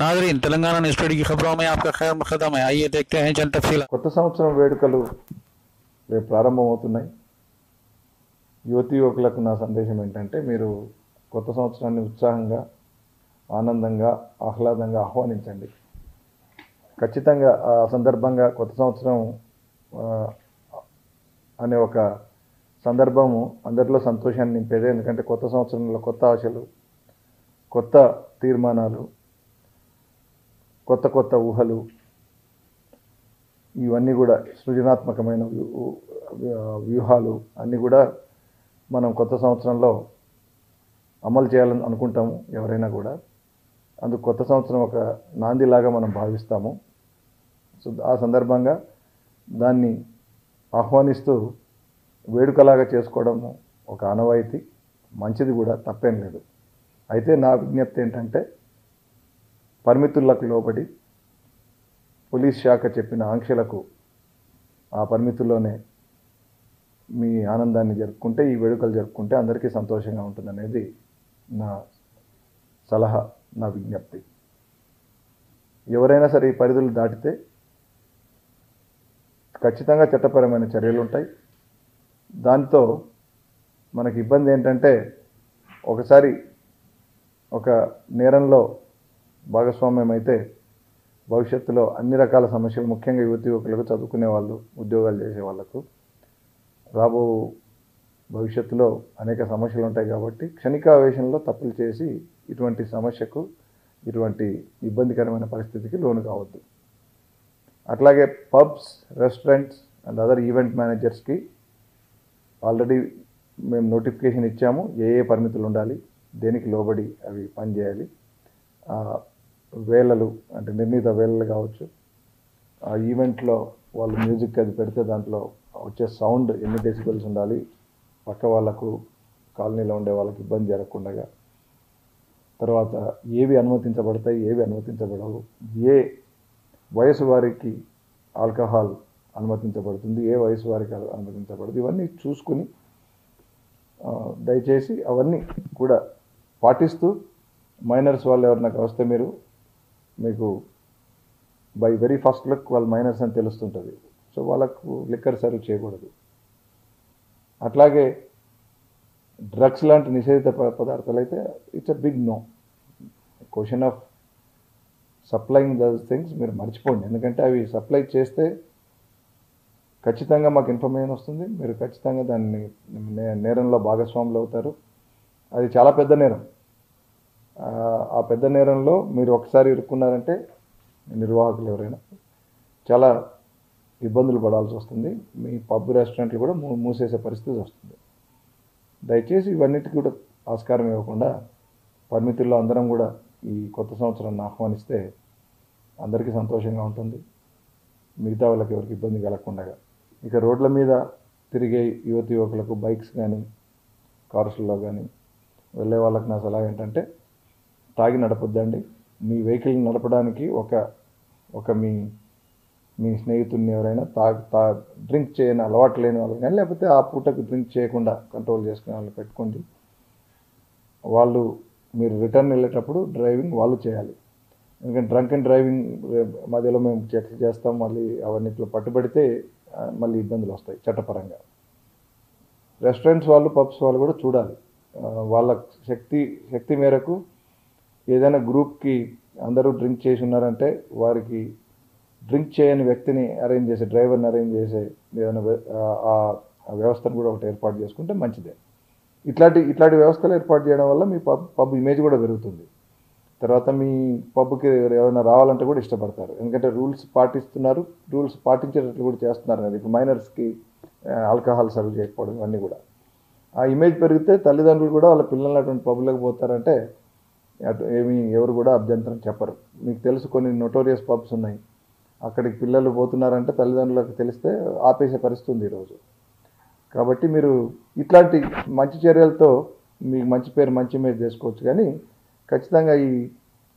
नाजरीन, Telangana news today की खबरों में आपका खैर मकदम है। आइए देखते हैं चंद तफसीलात। కొత్త సంవత్సరం వేడుకలు రేపు ప్రారంభమవుతున్నాయి. యువతీ యువకులకు నా సందేశం ఏంటంటే, మీరు కొత్త సంవత్సరాన్ని ఉత్సాహంగా, ఆనందంగా, ఆహ్లాదంగా ఆహ్వానించండి. ఖచ్చితంగా ఆ సందర్భంగా కొత్త సంవత్సరం అనే ఒక సందర్భము అందరిలో సంతోషాన్ని నింపేదే. ఎందుకంటే కొత్త సంవత్సరంలో కొత్త ఆశలు, కొత్త తీర్మానాలు, కొత్త కొత్త ఊహలు, ఇవన్నీ కూడా సృజనాత్మకమైన వ్యూహాలు అన్నీ కూడా మనం కొత్త సంవత్సరంలో అమలు చేయాలని అనుకుంటాము ఎవరైనా కూడా. అందుకు కొత్త సంవత్సరం ఒక నాందిలాగా మనం భావిస్తాము. సో ఆ సందర్భంగా దాన్ని ఆహ్వానిస్తూ వేడుకలాగా చేసుకోవడము ఒక ఆనవాయితీ, మంచిది కూడా, తప్పేం లేదు. అయితే నా విజ్ఞప్తి ఏంటంటే, పరిమితులకు లోబడి పోలీస్ శాఖ చెప్పిన ఆంక్షలకు ఆ పరిమితుల్లోనే మీ ఆనందాన్ని జరుపుకుంటే, ఈ వేడుకలు జరుపుకుంటే అందరికీ సంతోషంగా ఉంటుందనేది నా సలహా, నా విజ్ఞప్తి. ఎవరైనా సరే ఈ పరిధులు దాటితే ఖచ్చితంగా చట్టపరమైన చర్యలు ఉంటాయి. దాంతో మనకి ఇబ్బంది ఏంటంటే, ఒకసారి ఒక నేరంలో భాగస్వామ్యం అయితే భవిష్యత్తులో అన్ని రకాల సమస్యలు, ముఖ్యంగా యువతి యువకులకు, చదువుకునే వాళ్ళు, ఉద్యోగాలు చేసే వాళ్ళకు రాబో భవిష్యత్తులో అనేక సమస్యలు ఉంటాయి. కాబట్టి క్షణికావేశంలో తప్పులు చేసి ఇటువంటి సమస్యకు, ఇటువంటి ఇబ్బందికరమైన పరిస్థితికి లోను కావద్దు. అట్లాగే pubs, restaurants and other event మేనేజర్స్కి ఆల్రెడీ మేము నోటిఫికేషన్ ఇచ్చాము. ఏ పరిమితులు ఉండాలి, దేనికి లోబడి అవి పనిచేయాలి. వేళలు అంటే నిర్ణీత వేళలు కావచ్చు. ఆ ఈవెంట్లో వాళ్ళు మ్యూజిక్ అది పెడితే దాంట్లో వచ్చే సౌండ్ ఎన్ని డెసిబెల్స్ ఉండాలి, పక్క వాళ్ళకు, కాలనీలో ఉండే వాళ్ళకి ఇబ్బంది జరగకుండా. తర్వాత ఏవి అనుమతించబడతాయి, ఏవి అనుమతించబడవు, ఏ వయసు వారికి ఆల్కహాల్ అనుమతించబడుతుంది, ఏ వయసు వారికి అనుమతించబడదు, ఇవన్నీ చూసుకుని దయచేసి అవన్నీ కూడా పాటిస్తూ, మైనర్స్ వాళ్ళు ఎవరైనా వస్తే మీకు బై వెరీ ఫస్ట్ లుక్ వాళ్ళు మైనర్స్ అని తెలుస్తుంటుంది. సో వాళ్ళకు లిక్కర్ సర్వ్ చేయకూడదు. అట్లాగే డ్రగ్స్ లాంటి నిషేధిత పదార్థాలు అయితే it's a big no. Question of supplying those things మీరు మర్చిపోండి. ఎందుకంటే అవి సప్లై చేస్తే ఖచ్చితంగా మాకు ఇన్ఫర్మేషన్ వస్తుంది. మీరు ఖచ్చితంగా దాన్ని నేరంలో భాగస్వాములు అవుతారు. అది చాలా పెద్ద నేరం. ఆ పెద్ద నేరంలో మీరు ఒకసారి ఇరుక్కున్నారంటే నిర్వాహకులు ఎవరైనా చాలా ఇబ్బందులు పడాల్సి వస్తుంది. మీ పబ్, రెస్టారెంట్లు కూడా మూసేసే పరిస్థితి వస్తుంది. దయచేసి ఇవన్నిటికీ కూడా ఆస్కారం ఇవ్వకుండా పరిమితుల్లో అందరం కూడా ఈ కొత్త సంవత్సరాన్ని ఆహ్వానిస్తే అందరికీ సంతోషంగా ఉంటుంది. మిగతా వాళ్ళకి ఎవరికి ఇబ్బంది కలగకుండా. ఇక రోడ్ల మీద తిరిగే యువతి యువకులకు బైక్స్ కానీ, కార్స్లో కానీ వెళ్ళే వాళ్ళకి నా సలహా ఏంటంటే, తాగి నడపొద్దండి. మీ వెహికల్ నడపడానికి ఒక మీ స్నేహితుడిని ఎవరైనా డ్రింక్ చేయని అలవాటు లేని వాళ్ళు కానీ, లేకపోతే ఆ పూటకు డ్రింక్ చేయకుండా కంట్రోల్ చేసుకునే వాళ్ళు పెట్టుకోండి. మీరు రిటర్న్ వెళ్ళేటప్పుడు డ్రైవింగ్ వాళ్ళు చేయాలి. ఎందుకంటే డ్రంక్ అండ్ డ్రైవింగ్ మధ్యలో మేము చెక్ చేస్తాం. మళ్ళీ అవన్నిట్లో పట్టుబడితే మళ్ళీ ఇబ్బందులు వస్తాయి చట్టపరంగా. రెస్టారెంట్స్ వాళ్ళు, పబ్స్ వాళ్ళు కూడా చూడాలి. వాళ్ళ శక్తి మేరకు ఏదైనా గ్రూప్కి అందరూ డ్రింక్ చేసి ఉన్నారంటే వారికి డ్రింక్ చేయని వ్యక్తిని అరేంజ్ చేసే, డ్రైవర్ని అరేంజ్ చేసే ఏదైనా ఆ వ్యవస్థను కూడా ఒకటి ఏర్పాటు చేసుకుంటే మంచిదే. ఇట్లాంటి వ్యవస్థలు ఏర్పాటు చేయడం వల్ల మీ పబ్ ఇమేజ్ కూడా పెరుగుతుంది. తర్వాత మీ పబ్కి ఎవరైనా రావాలంటే కూడా ఇష్టపడతారు. ఎందుకంటే రూల్స్ పాటిస్తున్నారు, రూల్స్ పాటించేటట్లు కూడా చేస్తున్నారు కదా. ఇప్పుడు మైనర్స్కి ఆల్కహాల్ సర్వ్ చేయకపోవడం ఇవన్నీ కూడా ఆ ఇమేజ్ పెరిగితే తల్లిదండ్రులు కూడా వాళ్ళ పిల్లలు అటువంటి పబ్లకు పోతారంటే ఎవరు కూడా అభ్యంతరం చెప్పరు. మీకు తెలుసు కొన్ని నోటోరియస్ పబ్స్ ఉన్నాయి. అక్కడికి పిల్లలు పోతున్నారంటే తల్లిదండ్రులకు తెలిస్తే ఆపేసే పరిస్థితి ఉంది ఈరోజు. కాబట్టి మీరు ఇట్లాంటి మంచి చర్యలతో మీకు మంచి పేరు, మంచి ఇమేజ్ చేసుకోవచ్చు. కానీ ఖచ్చితంగా ఈ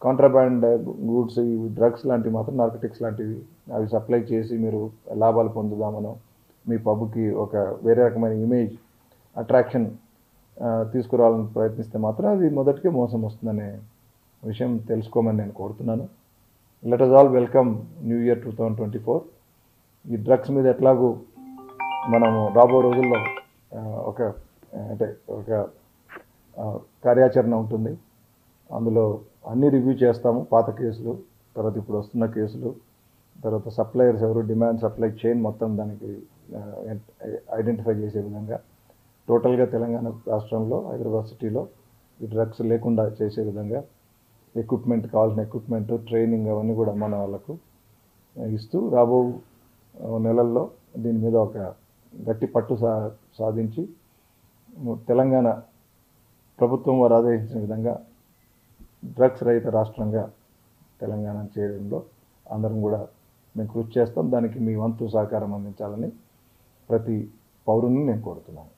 కాంట్రాబ్యాండ్ గూడ్స్, ఈ డ్రగ్స్ లాంటివి మాత్రం, నార్కోటిక్స్ లాంటివి అవి సప్లై చేసి మీరు లాభాలు పొందుదామనో, మీ పబ్కి ఒక వేరే రకమైన ఇమేజ్, అట్రాక్షన్ తీసుకురావాలని ప్రయత్నిస్తే మాత్రం అది మొదటికే మోసం వస్తుందనే విషయం తెలుసుకోమని నేను కోరుతున్నాను. Let us all welcome new year 2024. ఈ డ్రగ్స్ మీద ఎట్లాగూ మనము రాబో రోజుల్లో ఒక కార్యాచరణ ఉంటుంది. అందులో అన్ని రివ్యూ చేస్తాము, పాత కేసులు, తర్వాత ఇప్పుడు వస్తున్న కేసులు, తర్వాత సప్లయర్స్ ఎవరు, డిమాండ్ సప్లై చైన్ మొత్తం దానికి ఐడెంటిఫై చేసే విధంగా టోటల్గా తెలంగాణ రాష్ట్రంలో హైదరాబాద్ సిటీలో ఈ డ్రగ్స్ లేకుండా చేసే విధంగా ఎక్విప్మెంట్, కావాల్సిన ఎక్విప్మెంట్, ట్రైనింగ్ అవన్నీ కూడా మన వాళ్ళకు ఇస్తూ రాబో నెలల్లో దీని మీద ఒక గట్టి పట్టు సాధించి తెలంగాణ ప్రభుత్వం వారు ఆదేశించిన విధంగా డ్రగ్స్ రహిత రాష్ట్రంగా తెలంగాణ చేయడంలో అందరం కూడా మేము కృషి చేస్తాం. దానికి మీ వంతు సహకారం అందించాలని ప్రతి పౌరుని నేను కోరుతున్నాను.